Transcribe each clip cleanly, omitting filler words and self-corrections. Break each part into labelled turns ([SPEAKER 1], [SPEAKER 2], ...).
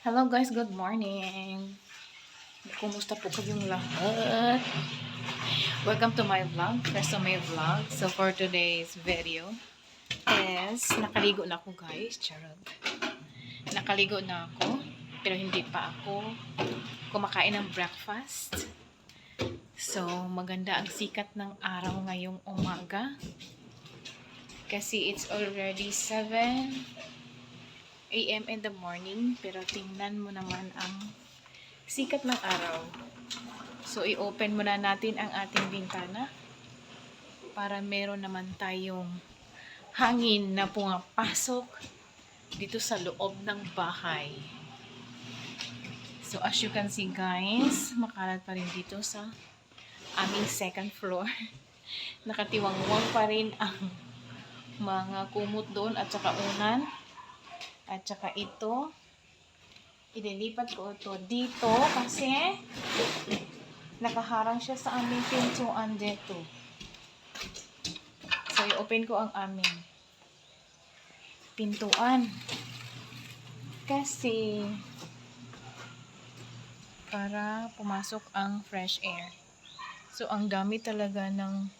[SPEAKER 1] Hello guys, good morning. Kumusta po kayong lahat? Welcome to my vlog. So for today's video is nakaligo na ako guys. Charot. Nakaligo na ako pero hindi pa ako kumakain ng breakfast. So maganda ang sikat ng araw ngayong umaga. Kasi it's already 7 AM in the morning, pero tingnan mo naman ang sikat ng araw. So, i-open muna natin ang ating bintana para meron naman tayong hangin na pumapasok dito sa loob ng bahay. So, as you can see guys, makalat pa rin dito sa aming second floor. Nakatiwangwang pa rin ang mga kumot doon at saka unan. At saka ito, ililipat ko ito dito kasi nakaharang siya sa aming pintuan dito. So, i-open ko ang aming pintuan. Kasi, para pumasok ang fresh air. So, ang dami talaga ng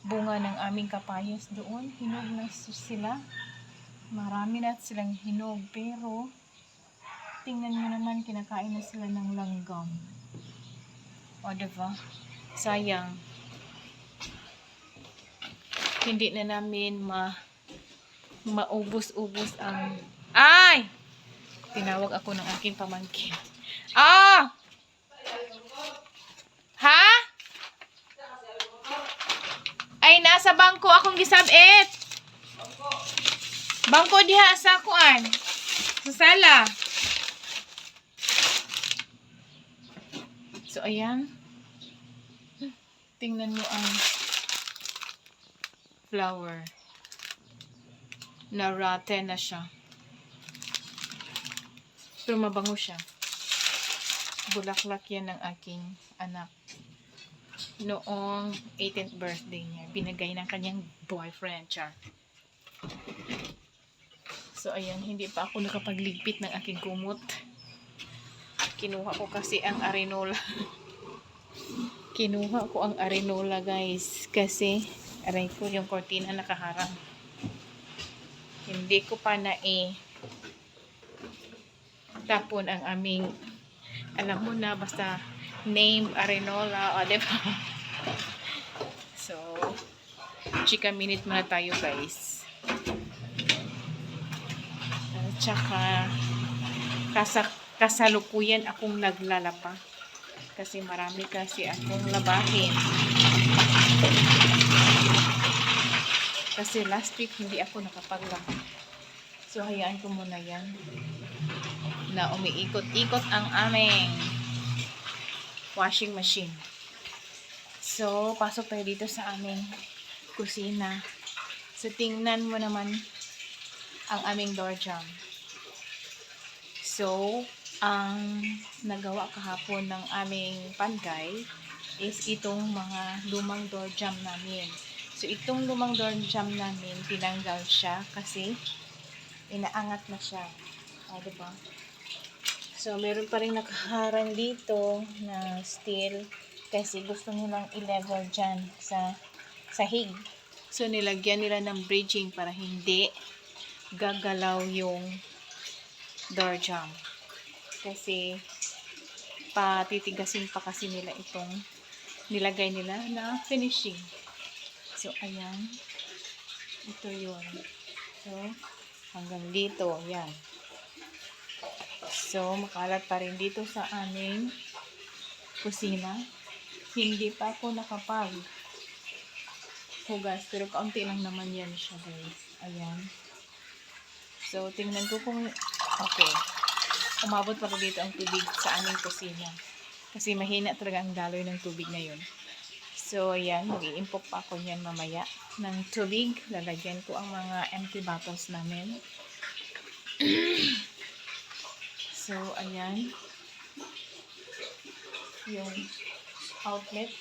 [SPEAKER 1] bunga ng aming kapayas doon. Hinog na sila. Marami na silang hinog, pero tingnan mo naman, kinakain na sila ng langgam. O, diba? Sayang. Hindi na namin maubos-ubos ang... Ay! Tinawag ako ng aking pamangkin. Ah! Ha? Ay, nasa bangko akong gisabit. Bangko diha sa kuan. Sa sala. So, ayan. Tingnan mo ang flower. Na-rotten na siya. Pero mabango siya. Bulaklak yan ng aking anak. Noong 18th birthday niya. Binigay ng kanyang boyfriend, Char. So, ayan, hindi pa ako nakapagligpit ng aking kumot. Kinuha ko kasi ang arenola. Kinuha ko ang arenola, guys. Kasi, aray ko, yung kortina nakaharang. Hindi ko pa tapon ang aming, alam mo na, basta name arenola, o, diba? So, chika minute muna tayo, guys. Tsaka kasalukuyan akong naglalaba kasi marami kasi akong labahin kasi last week hindi ako nakapaglaba. So hayaan ko muna yan na umiikot-ikot ang aming washing machine. So pasok tayo dito sa aming kusina. So tingnan mo naman ang aming door jamb. So, ang nagawa kahapon ng aming panggay is itong mga lumang door jamb namin. So, itong lumang door jamb namin, tinanggal siya kasi inaangat na siya. O, diba? So, meron pa rin nakaharang dito na steel kasi gusto nilang i-level dyan sa sahig. So, nilagyan nila ng bridging para hindi gagalaw yung door jamb. Kasi patitigasin pa kasi nila itong nilagay nila na finishing. So, ayan. Ito yun. So, hanggang dito. Yan. So, makalat pa rin dito sa aming kusina. Hindi pa ako nakapag hugas. Pero kaunti lang naman yan siya, guys. Ayan. So, tingnan ko kung okay. Umabot pa dito ang tubig sa aming kusina. Kasi mahina talaga ang daloy ng tubig na yun. So, ayan. Mag-i-impok pa ako yan mamaya ng tubig. Lalagyan ko ang mga empty bottles namin. So, ayan. Yung outlet.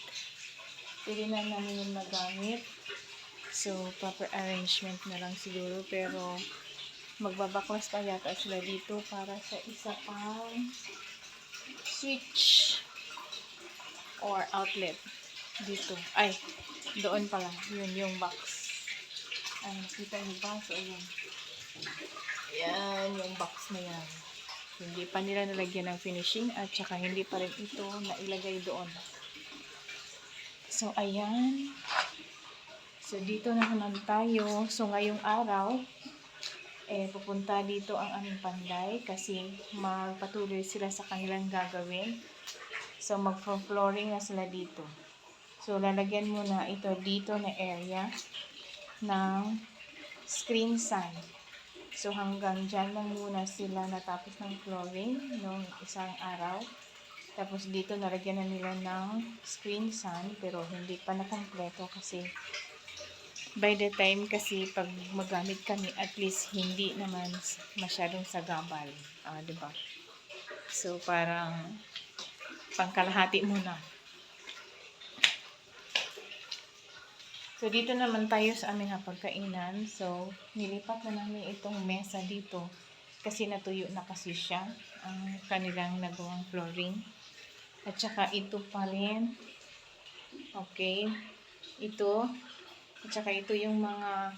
[SPEAKER 1] Pwede na namin yung nagamit. So, proper arrangement na lang siguro. Pero, magbabaklas pa yata sila dito para sa isa pang switch or outlet dito. Ay, doon pala. Yun yung box. Ay, nakita niyo ba? So, ayan. Ayan, yung box na yan. Hindi pa nila nalagyan ng finishing at saka hindi pa rin ito nailagay doon. So, ayan. So, dito na naman tayo. So, ngayong araw, pupunta dito ang aming panday kasi magpatuloy sila sa kanilang gagawin. So, mag-flooring na sila dito. So, lalagyan muna ito dito na area ng screen sign. So, hanggang dyan lang muna sila natapos ng flooring nung isang araw. Tapos, dito nalagyan na nila ng screen sign pero hindi pa na kompleto kasi by the time kasi pag magamit kami at least hindi naman masyadong sagabal. Diba? So, parang pangkalahati muna. So, dito naman tayo sa aming hapagkainan. So, nilipat na namin itong mesa dito kasi natuyo na kasi siya ang kanilang nagawang flooring. At saka ito pa rin. Okay. Ito. At saka ito yung mga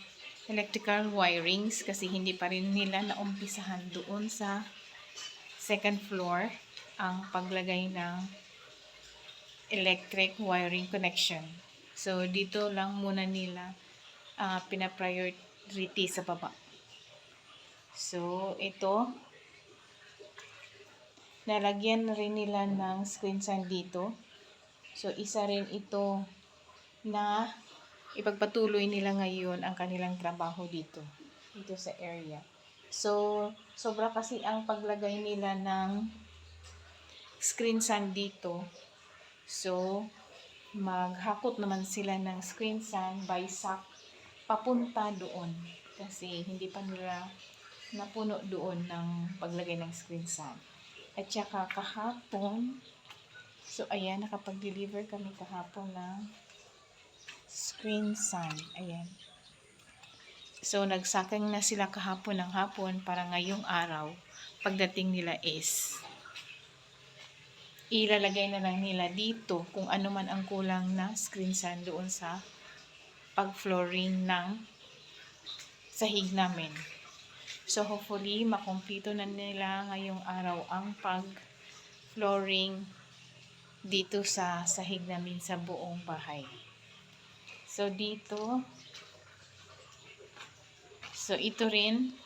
[SPEAKER 1] electrical wirings kasi hindi pa rin nila naumpisahan doon sa second floor ang paglagay ng electric wiring connection. So, dito lang muna nila pina-priority sa baba. So, ito, nalagyan na rin nila ng screen sign dito. So, isa rin ito na ipagpatuloy nila ngayon ang kanilang trabaho dito sa area. So, sobra kasi ang paglagay nila ng screen sign dito. So, maghakot naman sila ng screen sign by sack papunta doon kasi hindi pa nila napuno doon ng paglagay ng screen sign. At saka kahapon, so ayan, nakapag-deliver kami kahapon ng screen sign. Ayan. So, nagsakang na sila kahapon ng hapon para ngayong araw, pagdating nila is ilalagay na lang nila dito kung ano man ang kulang na screen sign doon sa pag-flooring ng sahig namin. So, hopefully, makumpleto na nila ngayong araw ang pag-flooring dito sa sahig namin sa buong bahay. So, dito, so, ito rin.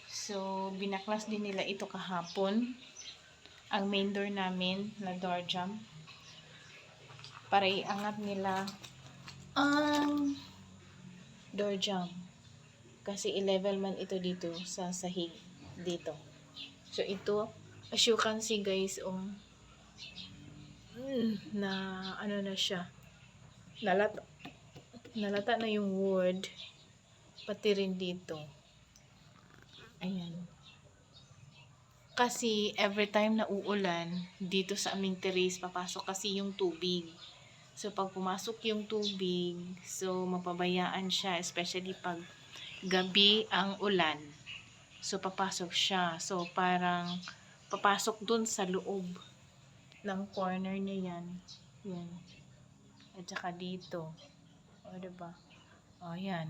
[SPEAKER 1] So, binaklas din nila ito kahapon. Ang main door namin na door jamb para iangat nila ang door jamb kasi i-level man ito dito sa sahig dito. So ito, as you can see guys, na ano na siya, nalata na yung wood pati rin dito. Ayan. Kasi every time na uulan, dito sa aming terrace, papasok kasi yung tubig. So, pag pumasok yung tubig, so, mapabayaan siya, especially pag gabi ang ulan. So, papasok siya. So, parang papasok dun sa loob ng corner niya yan. Yan. At saka dito. O, diba? O, yan.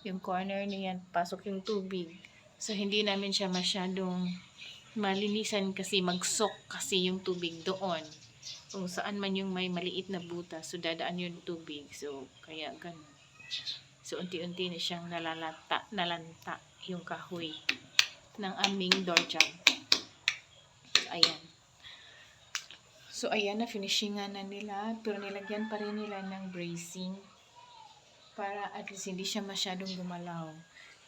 [SPEAKER 1] Yung corner niya yan, pasok yung tubig. So, hindi namin siya masyadong malinisan kasi magsok kasi yung tubig doon. Kung saan man yung may maliit na butas, so dadaan yung tubig. So, kaya ganun. So, unti-unti na siyang nalanta yung kahoy ng aming door jamb. So, ayan. So, ayan, na-finishingan na nila. Pero nilagyan pa rin nila ng bracing para at least hindi siya masyadong gumalaw.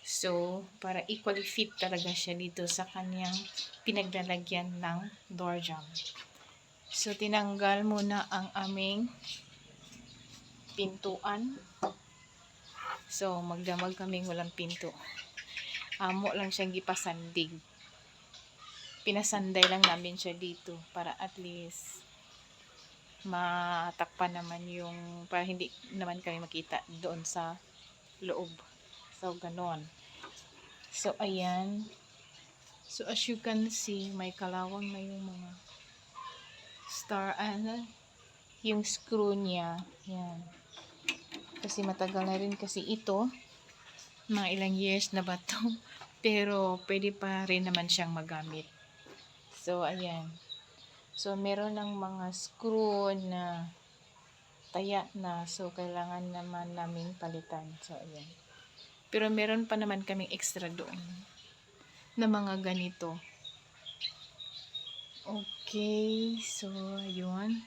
[SPEAKER 1] So, para equally fit talaga siya dito sa kanyang pinaglalagyan ng door jamb. So, tinanggal muna ang aming pintuan. So, magdamag kaming walang pinto. Amo lang siyang gipasandig. Pinasanday lang namin siya dito para at least matakpan naman yung, para hindi naman kami makita doon sa loob. So, ganon. So, ayan. So, as you can see, may kalawang na yung mga yung screw niya. Yan. Kasi matagal na rin kasi ito. Mga ilang years na ba to? Pero, pwede pa rin naman siyang magamit. So, ayan. So, meron ng mga screw na taya na. So, kailangan naman namin palitan. So, ayan. Pero, meron pa naman kaming extra doon na mga ganito. Okay. So, ayun.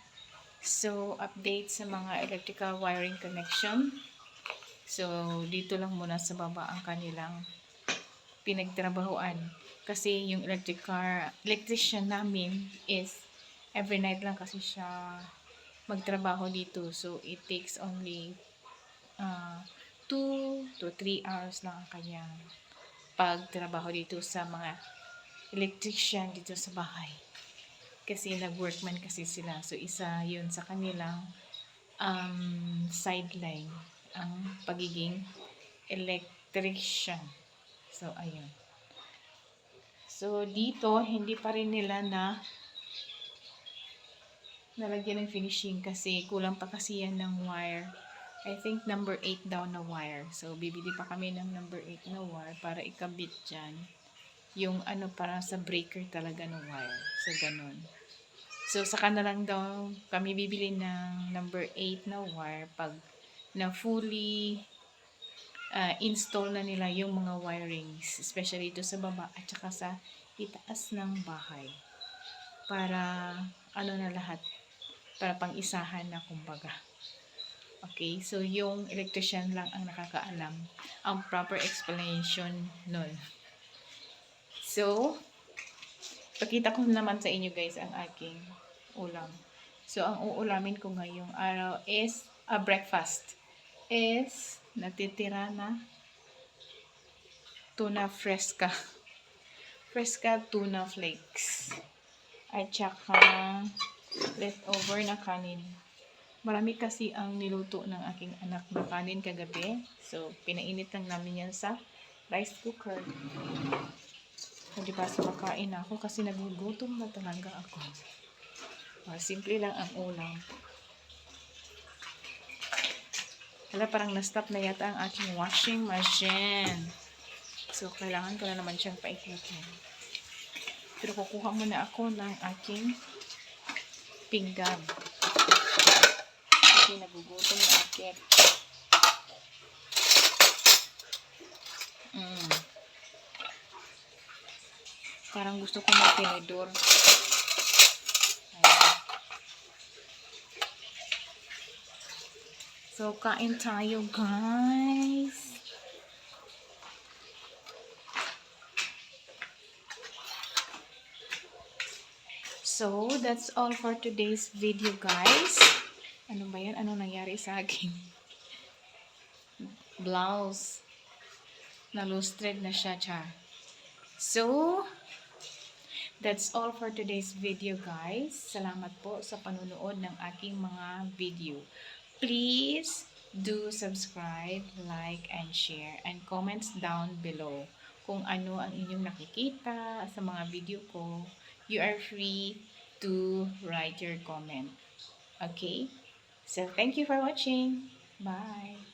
[SPEAKER 1] So, update sa mga electrical wiring connection. So, dito lang muna sa baba ang kanilang pinagtrabahuan. Kasi yung electrician namin is every night lang kasi siya magtrabaho dito. So, it takes only 2 to 3 hours lang ang kanyang pagtrabaho dito sa mga electrician dito sa bahay. Kasi nag-workman kasi sila. So, isa yun sa kanilang sideline ang pagiging electrician. So, ayun. So, dito, hindi pa rin nila nalagyan ng finishing kasi kulang pa kasi yan ng wire. I think number 8 daw na wire. So, bibili pa kami ng number 8 na wire para ikabit dyan. Yung para sa breaker talaga ng wire. So, ganun. So, saka na lang daw kami bibili ng number 8 na wire pag na fully install na nila yung mga wirings. Especially ito sa baba at saka sa itaas ng bahay. Para, na lahat. Para pang-isahan na kumbaga. Okay, so yung electrician lang ang nakakaalam ang proper explanation nun. So, pakita ko naman sa inyo guys ang aking ulam. So, ang uulamin ko ngayong araw is breakfast. Is natitira na tuna fresca. Fresca tuna flakes. At saka leftover na kanin. Marami kasi ang niluto ng aking anak na kanin kagabi. So, pinainit lang namin yan sa rice cooker. Hindi pa sa makain ako kasi nagugutom na talaga ako. Simple lang ang ulam. Hala, parang na-stop na yata ang aking washing machine. So, kailangan ko na naman siyang paikutin. Pero kukuha muna ako ng aking pinggan. Kasi nagugutom na akit. Parang gusto ko mag-tinidor. So, kain tayo, guys. So, that's all for today's video, guys. Ano ba yan? Ano nangyari sa akin? Blouse. Na-loose-thread na siya, char. So, that's all for today's video, guys. Salamat po sa panunood ng aking mga video. Please do subscribe, like, and share, and comments down below kung ano ang inyong nakikita sa mga video ko. You are free to write your comment. Okay? So, thank you for watching. Bye!